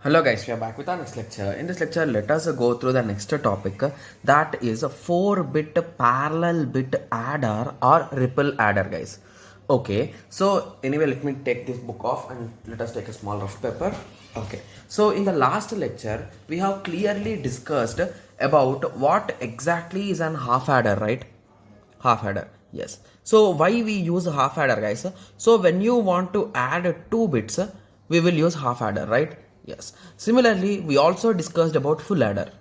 Hello guys, we are back with our next lecture. In this lecture, let us go through the next topic, that is a 4-bit parallel bit adder or ripple adder, guys. Okay, so anyway, let me take this book off and let us take a small rough paper. Okay, so in the last lecture, we have clearly discussed about what exactly is an half adder, right? Half adder, yes. So why we use half adder, guys? So when you want to add 2 bits, we will use half adder, right? Yes. Similarly, we also discussed about full adder.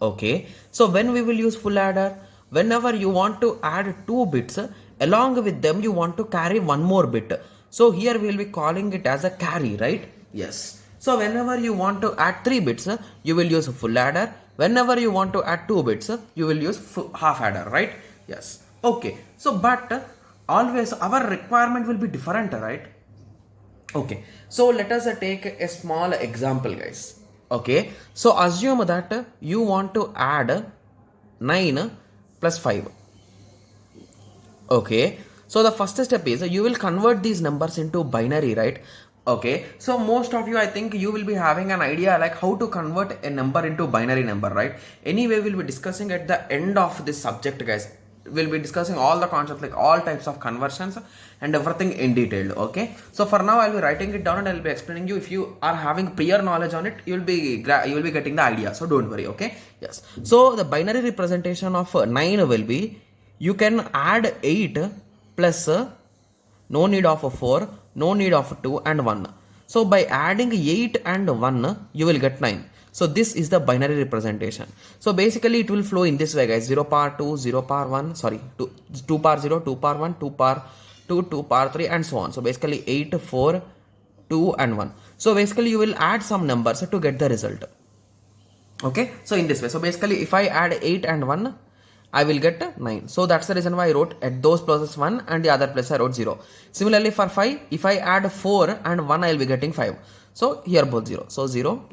Okay, so when we will use full adder, whenever you want to add 2 bits, along with them you want to carry one more bit. So here we will be calling it as a carry, right? Yes. So whenever you want to add 3 bits, you will use full adder. Whenever you want to add 2 bits, you will use half adder, right? Yes. Okay. So but always our requirement will be different, right? Okay, so let us take a small example, guys. Okay, so assume that you want to add 9 plus 5. Okay, so the first step is you will convert these numbers into binary, right? Okay, so most of you, I think you will be having an idea like how to convert a number into binary number, right? Anyway, we'll be discussing at the end of this subject, guys. We'll be discussing all the concepts, like all types of conversions and everything in detail. Okay, so for now I'll be writing it down and I'll be explaining you. If you are having prior knowledge on it, you'll be getting the idea, so don't worry. Okay, yes. So the binary representation of 9 will be, you can add 8 plus no need of 4, no need of 2 and 1. So by adding 8 and 1, you will get 9. So this is the binary representation. So basically it will flow in this way, guys. 0 power 2, 0 power 1, sorry, 2 power 0, 2 power 1, 2 power 2, 2 power 3 and so on. So basically 8, 4, 2 and 1. So basically you will add some numbers to get the result. Okay, so in this way. So basically if I add 8 and 1, I will get 9. So that's the reason why I wrote at those places 1 and the other place I wrote 0. Similarly for 5, if I add 4 and 1, I will be getting 5. So here both 0. So 0,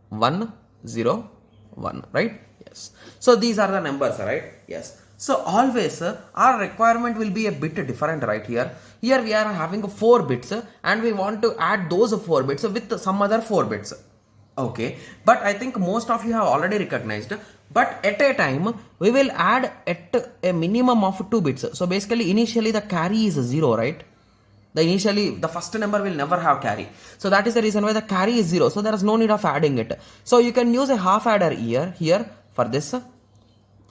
1, 0, 1, right? Yes. So these are the numbers, right? Yes. So always our requirement will be a bit different, right? Here we are having 4 bits and we want to add those 4 bits with some other 4 bits. Okay, but I think most of you have already recognized, but at a time we will add at a minimum of 2 bits. So basically initially the carry is 0, right? The first number will never have carry. So that is the reason why the carry is 0. So there is no need of adding it. So you can use a half adder here for this.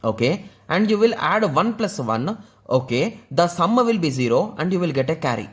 Okay, and you will add 1 plus 1. Okay, the sum will be 0 and you will get a carry.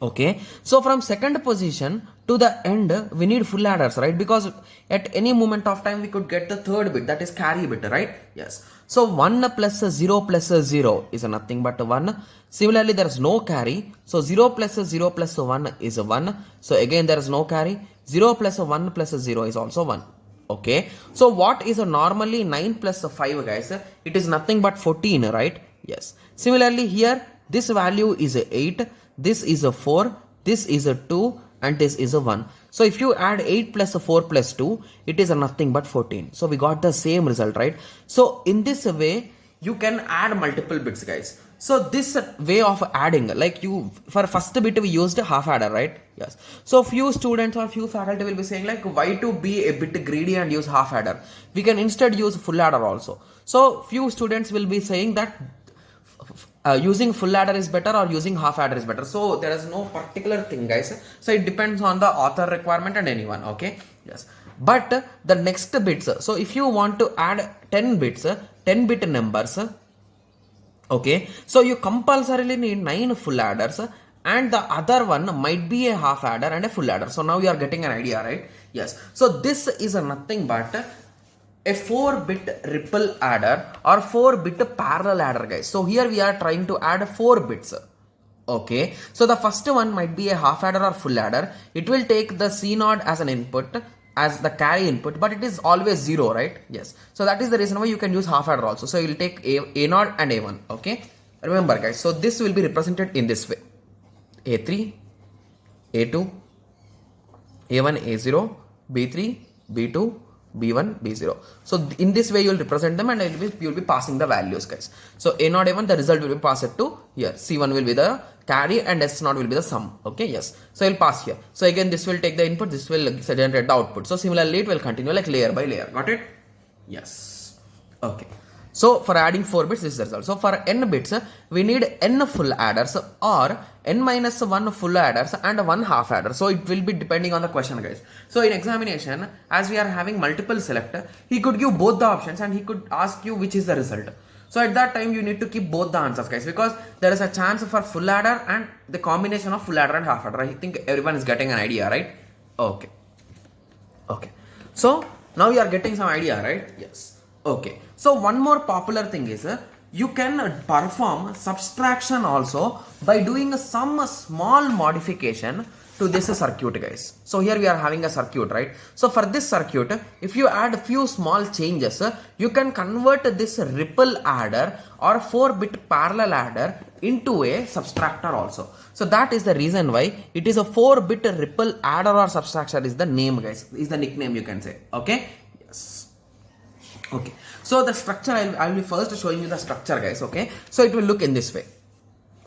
Okay, so from second position to the end we need full adders, right? Because at any moment of time we could get the third bit, that is carry bit, right? Yes. So 1 plus 0 plus 0 is nothing but 1. Similarly there is no carry, so 0 plus 0 plus 1 is 1. So again there is no carry. 0 plus 1 plus 0 is also 1. Okay, so what is normally 9 plus 5, guys? It is nothing but 14, right? Yes. Similarly here this value is 8, this is a 4, this is a 2 and this is a 1. So if you add 8 plus 4 plus 2, it is a nothing but 14. So we got the same result, right? So in this way you can add multiple bits, guys. So this way of adding, like you, for first bit we used half adder, right? Yes. So few students or few faculty will be saying like, why to be a bit greedy and use half adder? We can instead use full adder also. So few students will be saying that using full adder is better or using half adder is better. So there is no particular thing, guys. So it depends on the author requirement and anyone. Okay, yes. But the next bits, so if you want to add 10 bits, 10 bit numbers, okay, so you compulsorily need 9 full adders and the other one might be a half adder and a full adder. So now you are getting an idea, right? Yes. So this is nothing but a 4-bit ripple adder or 4-bit parallel adder, guys. So here we are trying to add 4 bits. Okay, so the first one might be a half adder or full adder. It will take the C0 as an input, as the carry input, but it is always 0, right? Yes. So that is the reason why you can use half adder also. So you will take A0 and A1. Okay, remember, guys. So this will be represented in this way: A3, A2, A1, A0, B3, B2, B1, B0. So in this way you will represent them and you will be passing the values, guys. So A0, A1, the result will be passed to here. C1 will be the carry and S0 will be the sum. Okay, yes. So I'll pass here. So again this will take the input, this will generate the output. So similarly it will continue like layer by layer. Got it? Yes. Okay. So for adding 4 bits, this is the result. So for n bits, we need n full adders or n minus 1 full adders and 1 half adder. So it will be depending on the question, guys. So in examination, as we are having multiple select, he could give both the options and he could ask you which is the result. So at that time, you need to keep both the answers, guys, because there is a chance for full adder and the combination of full adder and half adder. I think everyone is getting an idea, right? Okay. Okay. So now you are getting some idea, right? Yes. Okay, so one more popular thing is you can perform subtraction also by doing some small modification to this circuit, guys. So here we are having a circuit, right? So for this circuit, if you add few small changes, you can convert this ripple adder or 4-bit parallel adder into a subtractor also. So that is the reason why it is a 4-bit ripple adder or subtractor is the name, guys. Is the nickname you can say. Okay. Okay, so the structure, I will be first showing you the structure, guys. Okay, so it will look in this way.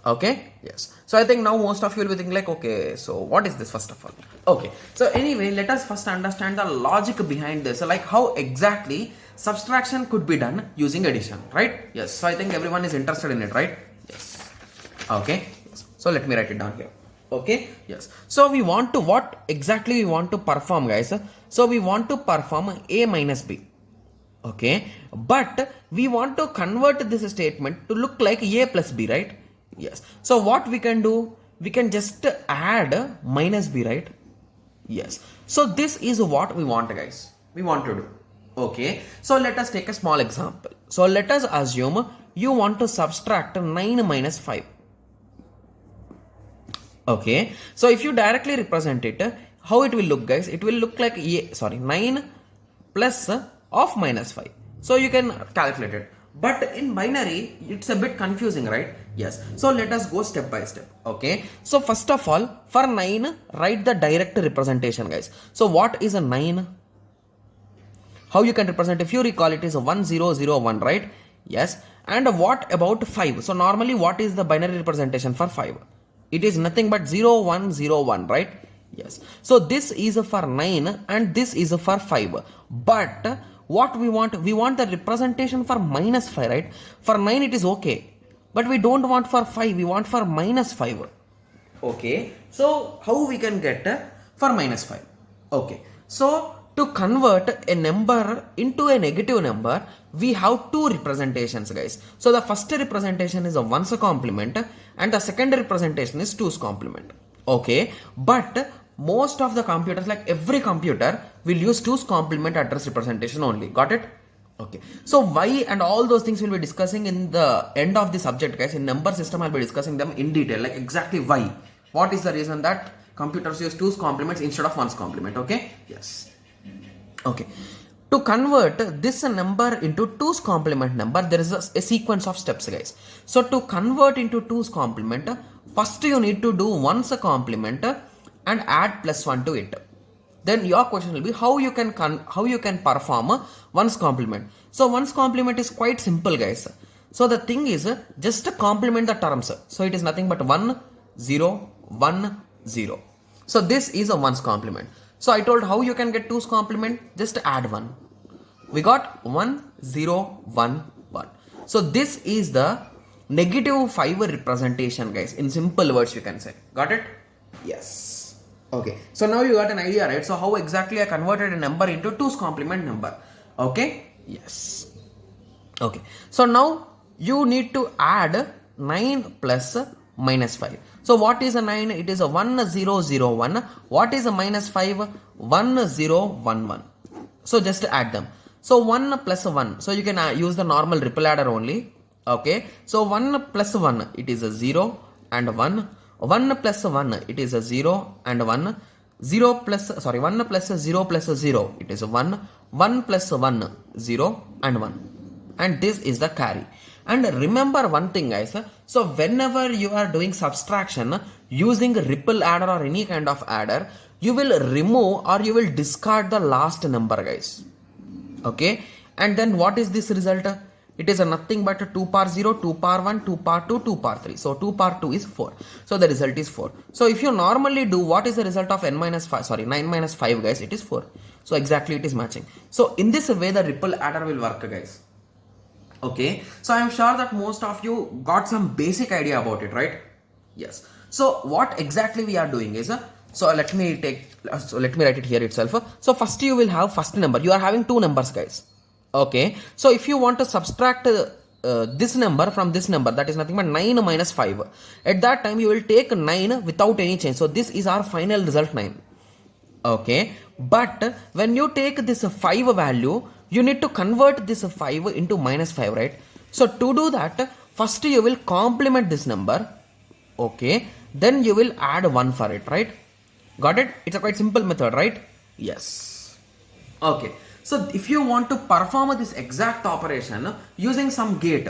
Okay, yes. So I think now most of you will be thinking like, okay, so what is this first of all? Okay, so anyway, let us first understand the logic behind this, like how exactly subtraction could be done using addition, right? Yes, so I think everyone is interested in it, right? Yes. Okay, yes. So let me write it down here. Okay, yes. So we want to, what exactly we want to perform, guys? So we want to perform A minus B. Okay, but we want to convert this statement to look like A plus B, right? Yes. So what we can do, we can just add minus B, right? Yes. So this is what we want, guys. We want to do. Okay. So let us take a small example. So let us assume you want to subtract 9 minus 5. Okay. So if you directly represent it, how it will look, guys? It will look like 9 plus of minus 5. So you can calculate it. But in binary, it's a bit confusing, right? Yes. So let us go step by step. Okay. So first of all, for 9, write the direct representation, guys. So what is a 9? How you can represent? If you recall, it is a 1001, right? Yes. And what about 5? So normally, what is the binary representation for 5? It is nothing but 0101, right? Yes. So this is for 9 and this is for 5. But what we want the representation for minus 5, right? For 9 it is okay, but we don't want for 5, we want for minus 5. Okay, so how we can get for minus 5? Okay, so to convert a number into a negative number, we have two representations, guys. So the first representation is a 1's complement and the second representation is 2's complement. Okay, but most of the computers, like every computer, will use 2's complement address representation only. Got it? Okay. So why and all those things we'll be discussing in the end of the subject, guys. In number system, I'll be discussing them in detail, like exactly why. What is the reason that computers use 2's complements instead of 1's complement? Okay. Yes. Okay. To convert this number into 2's complement number, there is a sequence of steps, guys. So to convert into 2's complement, first you need to do 1's complement and add plus 1 to it. Then your question will be how you can perform 1's complement. So 1's complement is quite simple, guys. So the thing is just complement the terms. So it is nothing but 1 0 1 0. So this is a 1's complement. So I told how you can get 2's complement, just add 1. We got 1 0 1 1. So this is the negative 5 representation, guys. In simple words, you can say. Got it? Yes. Okay, so now you got an idea, right? So how exactly I converted a number into 2's complement number. Okay, yes. Okay, so now you need to add 9 plus minus 5. So what is a 9? It is a 1001. What is a minus 5? 1011. So just add them. So 1 plus 1. So you can use the normal ripple adder only. Okay, so 1 plus 1, it is a 0 and 1. 1 plus 1, it is a 0 and 1. 1 plus 0 plus 0, it is a 1. 1 plus 1, 0 and 1. And this is the carry. And remember one thing, guys. So whenever you are doing subtraction using ripple adder or any kind of adder, you will remove or you will discard the last number, guys. Okay, and then what is this result? It is a nothing but a 2 power 0, 2 power 1, 2 power 2, 2 power 3. So 2 power 2 is 4. So the result is 4. So if you normally do, what is the result of n minus 5? Sorry, 9 minus 5, guys, it is 4. So exactly it is matching. So in this way the ripple adder will work, guys. Okay, so I am sure that most of you got some basic idea about it, right? Yes. So what exactly we are doing is, let me write it here itself. So first you will have first number. You are having two numbers, guys. Okay, so if you want to subtract this number from this number, that is nothing but 9 minus 5. At that time you will take 9 without any change. So this is our final result, 9. Okay, but when you take this 5 value, you need to convert this 5 into minus 5, right? So to do that, first you will complement this number. Okay, then you will add 1 for it, right? Got it? It's a quite simple method, right? Yes. Okay, so if you want to perform this exact operation using some gate,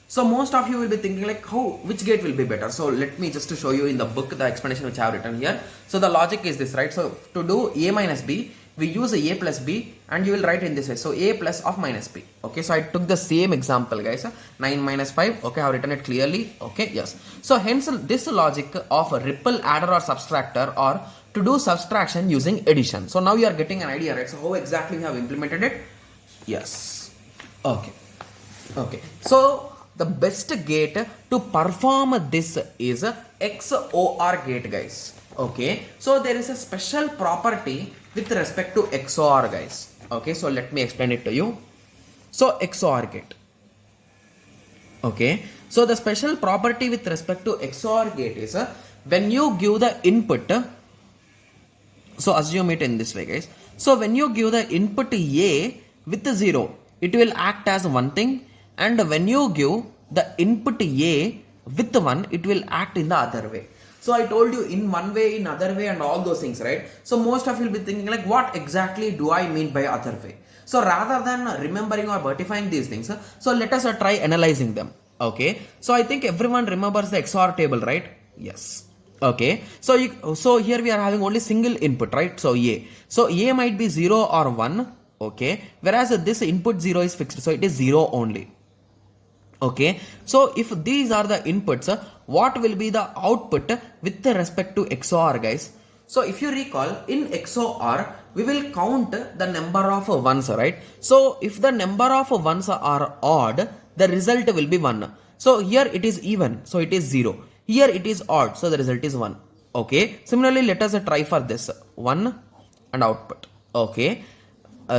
so most of you will be thinking like, which gate will be better? So let me just show you in the book the explanation which I have written here. So the logic is this, right? So to do a minus b, we use a plus b, and you will write in this way. So a plus of minus b. Okay, so I took the same example, guys. 9 minus 5. Okay, I have written it clearly. Okay, yes. So hence this logic of a ripple adder or subtractor, or to do subtraction using addition. So now you are getting an idea, right? So how exactly we have implemented it? Yes. Okay. Okay. So the best gate to perform this is XOR gate, guys. Okay, so there is a special property with respect to XOR, guys. Okay, so let me explain it to you. So XOR gate. Okay, so the special property with respect to XOR gate is when you give the input. So assume it in this way, guys. So when you give the input A with 0, it will act as one thing, and when you give the input A with 1, it will act in the other way. So I told you in one way, in other way, and all those things, right? So most of you will be thinking like, what exactly do I mean by other way? So rather than remembering or verifying these things, so let us try analyzing them. Okay, so I think everyone remembers the XOR table, right? Yes. Okay, so here we are having only single input, right? So A. So A might be 0 or 1. Okay, whereas this input 0 is fixed, so it is 0 only. Okay, so if these are the inputs, what will be the output with respect to XOR, guys? So if you recall, in XOR, we will count the number of ones, right? So if the number of ones are odd, the result will be 1. So here it is even, so it is 0. Here it is odd, so the result is 1. Okay, similarly let us try for this 1 and output. Okay,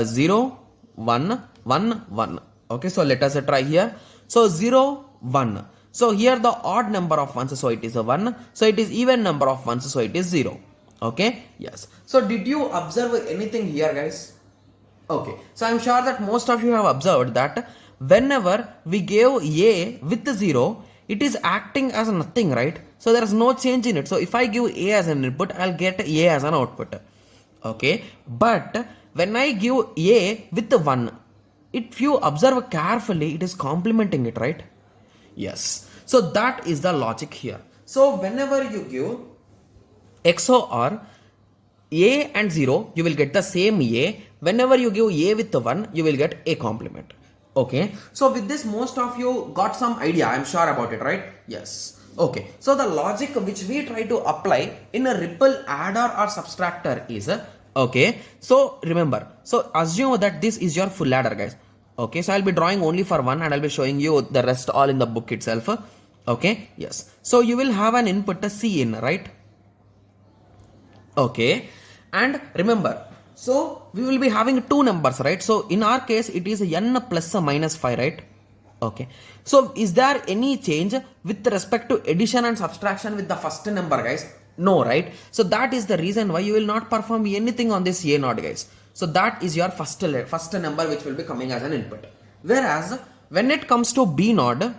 0, 1, 1, 1. Okay, so let us try here. So 0, 1. So here the odd number of ones, so it is a 1. So it is even number of ones, so it is 0. Okay, yes. So did you observe anything here, guys? Okay, so I am sure that most of you have observed that whenever we gave A with 0, it is acting as nothing, right? So there is no change in it. So if I give A as an input, I'll get A as an output. Okay, but when I give A with 1, if you observe carefully, it is complementing it, right? Yes. So that is the logic here. So whenever you give XOR A and 0, you will get the same A. Whenever you give A with 1, you will get A complement. Okay. So with this, most of you got some idea, I'm sure about it, right? Yes. Okay. So the logic which we try to apply in a ripple adder or subtractor is, okay, so remember, so assume that this is your full adder, guys. Okay, so I'll be drawing only for one and I'll be showing you the rest all in the book itself. Okay, yes. So you will have an input C in, right? Okay, and remember, so we will be having two numbers, right? So in our case, it is n plus minus 5, right? Okay, so is there any change with respect to addition and subtraction with the first number, guys? No, right? So that is the reason why you will not perform anything on this A naught, guys. So that is your first number which will be coming as an input. Whereas when it comes to B naught,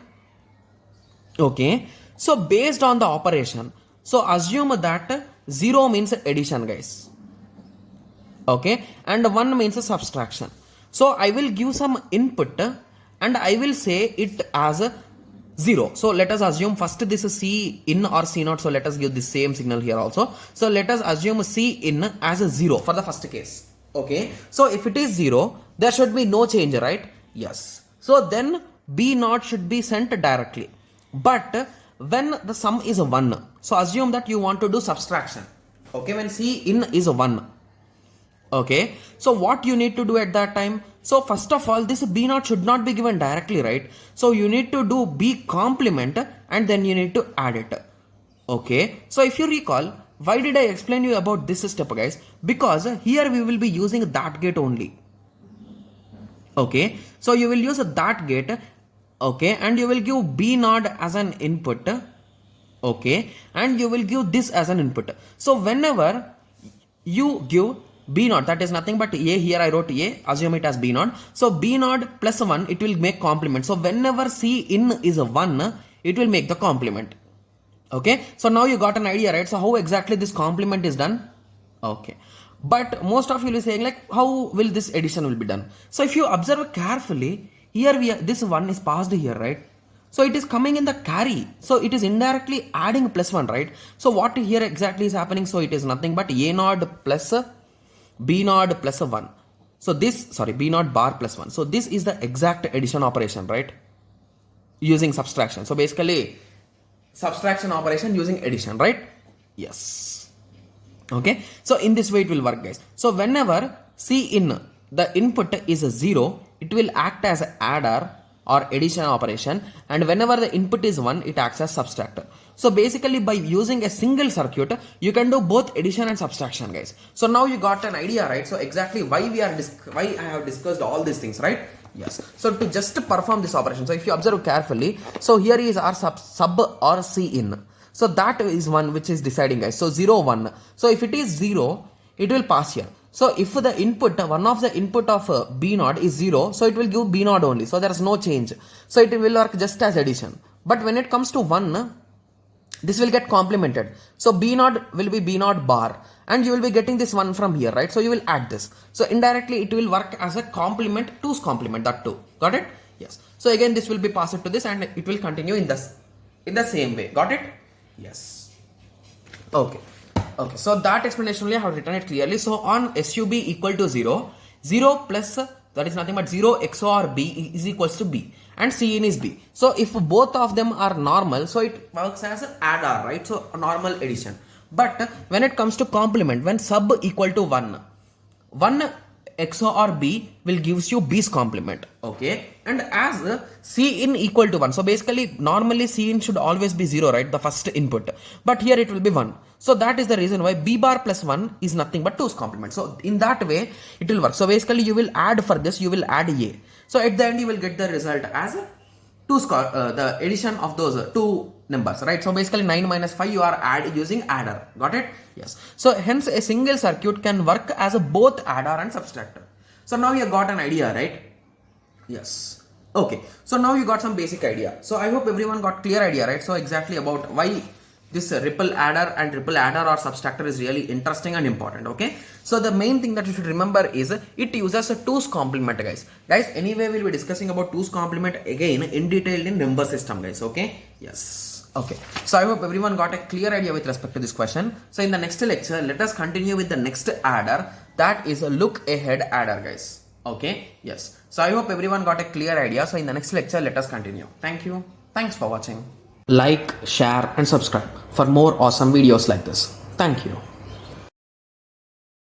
okay, so based on the operation, so assume that 0 means addition, guys. Okay, and 1 means subtraction. So I will give some input and I will say it as 0. So let us assume first this is C in or C naught. So let us give the same signal here also. So let us assume C in as a 0 for the first case. Okay, so if it is 0, there should be no change, right? Yes. So then B naught should be sent directly. But when the sum is 1, so assume that you want to do subtraction. Okay, when C in is 1. Okay, so what you need to do at that time? So first of all, this B naught should not be given directly, right? So you need to do B complement and then you need to add it. Okay, so if you recall, why did I explain you about this step, guys? Because here we will be using that gate only. Okay, so you will use that gate. Okay, and you will give B naught as an input. Okay, and you will give this as an input. So whenever you give B naught, that is nothing but A, here I wrote A, assume it as B naught. So B naught plus 1, it will make complement. So whenever C in is 1, it will make the complement. Okay, so now you got an idea, right? So how exactly this complement is done? Okay, but most of you will be saying like, how will this addition will be done? So if you observe carefully, here this 1 is passed here, right? So it is coming in the carry. So it is indirectly adding plus 1, right? So what here exactly is happening? So it is nothing but A naught plus B naught plus 1. So this, sorry, B naught bar plus 1. So this is the exact addition operation, right? Using subtraction. So basically, subtraction operation using addition, right? Yes. Okay, so in this way it will work, guys. So whenever C in the input is 0, it will act as adder or addition operation, and whenever the input is 1, it acts as subtractor. So basically by using a single circuit, you can do both addition and subtraction, guys. So now you got an idea, right? So exactly why I have discussed all these things, right? Yes. So to just perform this operation, so if you observe carefully, so here is our sub or C in. So that is one which is deciding, guys. So 0, 1. So if it is 0, it will pass here. So if the input, one of the input of B naught is 0, so it will give B naught only. So there is no change. So it will work just as addition. But when it comes to 1, this will get complemented. So B naught will be B naught bar. And you will be getting this 1 from here, right? So you will add this. So indirectly it will work as a complement, 2's complement, that too. Got it? Yes. So again this will be passed to this and it will continue in the same way. Got it? Yes. Okay. Okay. So that explanation only I have written it clearly. So on SUB equal to 0, 0 plus that is nothing but 0 XOR B is equals to B. And C in is B. So if both of them are normal, so it works as an adder, right? So a normal addition. But when it comes to complement, when sub equal to 1 XOR B will gives you B's complement. Okay. And as C in equal to 1. So basically normally C in should always be 0, right? The first input. But here it will be 1. So that is the reason why B bar plus 1 is nothing but 2's complement. So in that way it will work. So basically you will add for this, you will add A. So at the end you will get the result as the addition of those two numbers, right? So basically 9 minus 5 you are using adder. Got it? Yes. So hence a single circuit can work as a both adder and subtractor. So now you got an idea, right? Yes. Okay. So now you got some basic idea. So I hope everyone got clear idea, right? So exactly about why this ripple adder and ripple adder or subtractor is really interesting and important. Okay. So the main thing that you should remember is it uses a 2's complement, guys. Guys, anyway, we'll be discussing about 2's complement again in detail in number system, guys. Okay. Yes. Okay. So I hope everyone got a clear idea with respect to this question. So in the next lecture, let us continue with the next adder, that is a look ahead adder, guys. Okay. Yes. So I hope everyone got a clear idea. So in the next lecture, let us continue. Thank you. Thanks for watching. Like, share and subscribe for more awesome videos like this. Thank you.